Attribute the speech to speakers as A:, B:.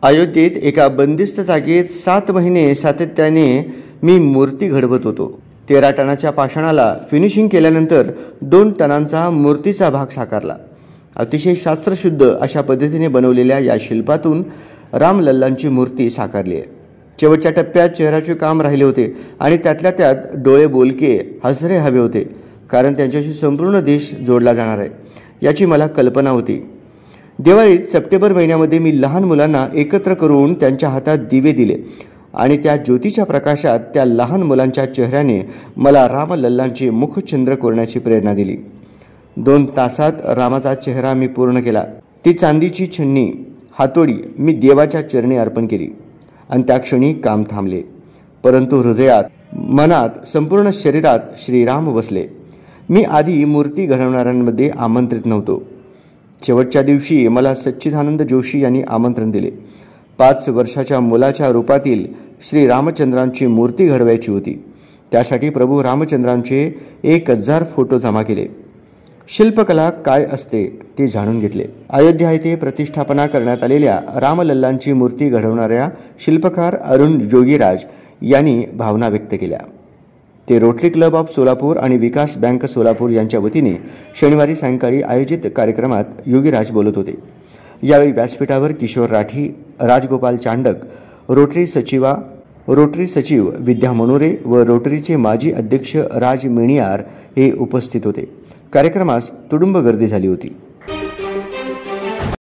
A: अयोध्येत एका बंदिस्त जागेत 7 महिने सातत्याने मी मूर्ती घडवत होतो. 13 टनाच्या पाषाणाला फिनिशिंग केल्यानंतर 2 टनांचा मूर्तीचा भाग साकारला. अतिशय शास्त्रशुद्ध अशा पद्धतीने बनवलेल्या या शिल्पातून रामलल्लांची मूर्ती साकारली आहे. शेवटच्या टप्प्यात चेहऱ्याचे काम राहिले होते आणि त्यातल्या त्यात डोळे बोलके हसरे हवे होते, कारण त्यांच्याशी संपूर्ण देश जोडला जाणार आहे याची मला कल्पना होती. दिवाळीत सप्टेंबर महिन्यामध्ये मी लहान मुलांना एकत्र करून त्यांच्या हातात दिवे दिले आणि त्या ज्योतीच्या प्रकाशात त्या लहान मुलांच्या चेहऱ्याने मला रामलल्लांचे मुखचंद्र कोरण्याची प्रेरणा दिली. 2 तासात रामाचा चेहरा मी पूर्ण केला. ती चांदीची छन्नी हातोडी मी देवाच्या चरणी अर्पण केली आणि त्या क्षणी काम थांबले. परंतु हृदयात, मनात, संपूर्ण शरीरात श्रीराम बसले. मी आधी मूर्ती घडवणाऱ्यांमध्ये आमंत्रित नव्हतो. शेवटच्या दिवशी मला सच्चिदानंद जोशी यांनी आमंत्रण दिले. 5 वर्षाच्या मुलाच्या रूपातील श्री रामचंद्रांची मूर्ती घडवायची होती. त्यासाठी प्रभू रामचंद्रांचे 1000 फोटो जमा केले. शिल्पकला काय असते ते जाणून घेतले. अयोध्या येथे प्रतिष्ठापना करण्यात आलेल्या रामलल्लांची मूर्ती घडवणाऱ्या शिल्पकार अरुण योगीराज यांनी भावना व्यक्त केल्या. ते रोटरी क्लब ऑफ सोलापूर आणि विकास बँक सोलापूर यांच्या वतीने शनिवारी सायंकाळी आयोजित कार्यक्रमात योगीराज बोलत होते. यावेळी व्यासपीठावर किशोर राठी, राजगोपाल चांडक, रोटरी सचिव विद्या मनोरे व रोटरीचे माजी अध्यक्ष राज मेणियार हे उपस्थित होते. कार्यक्रमास तुडुंब गर्दी झाली होती.